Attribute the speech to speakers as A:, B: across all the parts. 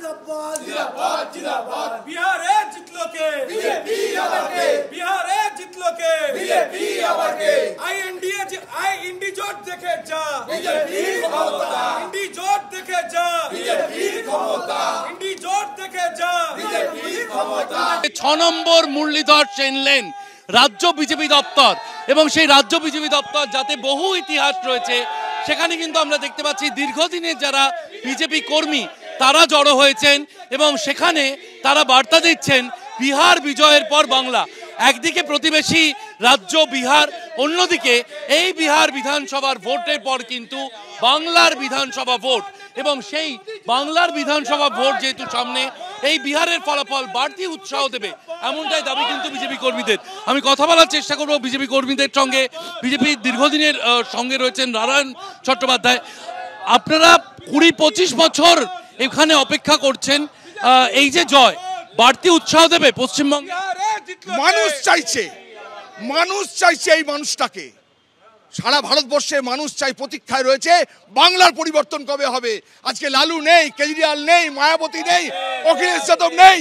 A: जिंदाबाद जिंदाबाद जिंदाबाद बिहारे जितलो के बीजेपी आवर के बिहारे जितलो के बीजेपी आवर के आई इंडी जोट देखे जा बीजेपी ক্ষমতা इंडी जोट देखे जा बीजेपी ক্ষমতা इंडी जोट देखे जा बीजेपी ক্ষমতা
B: 6 নম্বর মুরলীধর সেন লেন রাজ্য বিজেপি দপ্তর এবং সেই রাজ্য বিজেপি দপ্তর যাতে বহু ইতিহাস রয়েছে সেখানে কিন্তু আমরা দেখতে পাচ্ছি দীর্ঘদিনের যারা বিজেপি কর্মী তারা জড়ো হয়েছেন এবং সেখানে তারা বার্তা দিচ্ছেন বিহার বিজয়ের পর বাংলা একদিকে প্রতিবেশী রাজ্য বিহার অন্যদিকে এই বিহার বিধানসভার ভোটের পর কিন্তু বাংলার বিধানসভা ভোট এবং সেই বাংলার বিধানসভা ভোট যেহেতু সামনে এই বিহারের ফলাফল বাড়তি উৎসাহ দেবে এমনটাই দাবি কিন্তু বিজেপি কর্মীদের। আমি কথা বলার চেষ্টা করব বিজেপি কর্মীদের সঙ্গে। বিজেপির দীর্ঘদিনের সঙ্গে রয়েছেন নারায়ণ চট্টোপাধ্যায়। আপনারা 20-25 বছর এখানে অপেক্ষা করছেন, এই যে জয় বাড়তি উৎসাহ দেবে পশ্চিমবঙ্গে?
C: মানুষ চাইছে এই মানুষটাকে, সারা ভারতবর্ষে মানুষ চাই, প্রতীক্ষায় রয়েছে বাংলার পরিবর্তন কবে হবে। আজকে লালু নেই, কেজরিওয়াল নেই, মায়াবতী নেই, অখিলেশ যাদব নেই,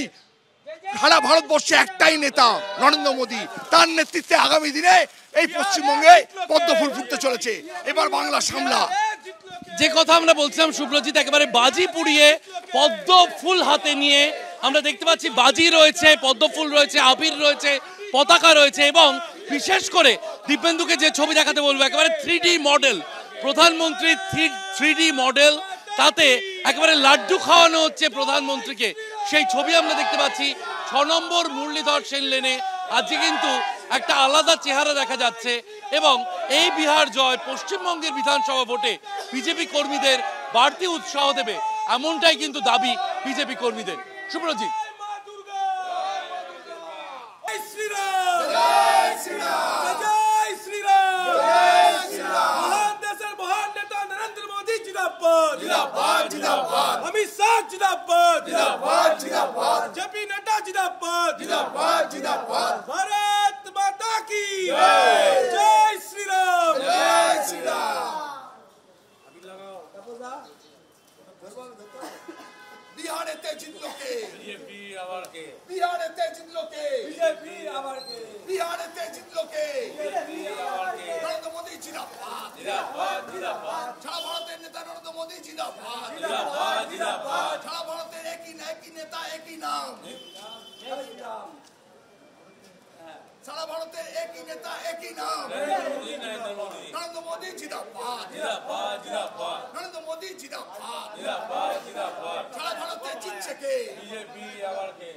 C: সারা ভারতবর্ষে একটাই নেতা নরেন্দ্র মোদী। তার নেতৃত্বে আগামী দিনে এই পশ্চিমবঙ্গে পদ্মফুল ফুটতে চলেছে। এবার বাংলা সামলা।
B: যে কথা আমরা বলছিলাম সুব্রজিৎ, একেবারে বাজি পুড়িয়ে পদ্ম ফুল হাতে নিয়ে আমরা দেখতে পাচ্ছি বাজি রয়েছে, পদ্ম ফুল রয়েছে, আবির রয়েছে, পতাকা রয়েছে এবং বিশেষ করে দীপেন্দুকে যে ছবি দেখাতে বলবো একেবারে 3D মডেল, প্রধানমন্ত্রী 3D মডেল, তাতে একেবারে লাড্ডু খাওয়ানো হচ্ছে প্রধানমন্ত্রীকে, সেই ছবি আমরা দেখতে পাচ্ছি। 6 নম্বর মুরলীধর সেন লেনে আজকে কিন্তু একটা আলাদা চেহারা দেখা যাচ্ছে এবং এই বিহার জয় পশ্চিমবঙ্গের বিধানসভা ভোটে বিজেপি কর্মীদের বাড়তি উৎসাহ দেবে এমনটাই কিন্তু দাবি বিজেপি কর্মীদের। সুব্রজিৎ।
A: जिंदाबाद जिंदाबाद अमित शाह जिंदाबाद जिंदाबाद जिंदाबाद जेपी नड्डा जिंदाबाद जिंदाबाद जिंदाबाद भारत माता की जय श्री राम जय श्री राम। अभी लगाओ
C: बिहारेते जितलो के
A: बीजेपी आवर के
C: बिहारेते जितलो के
A: बीजेपी आवर के
C: बिहारेते जितलो के
A: बीजेपी आवर के
C: नरेंद्र मोदी जिंदाबाद
A: जिंदाबाद जिंदाबाद
C: সারা ভারতের নেতা নরেন্দ্র মোদী জিন্দাবাদ
A: जिंदाबाद जिंदाबाद
C: সারা ভারতের একই নেতা একই নাম, সারা ভারতের একই নেতা একই নাম, নরেন্দ্র মোদী জিন্দাবাদ
A: जिंदाबाद जिंदाबाद
C: নরেন্দ্র মোদী জিন্দাবাদ
A: जिंदाबाद जिंदाबाद
C: সারা ভারতে জিতছে কে?
A: बीजेपी आवर के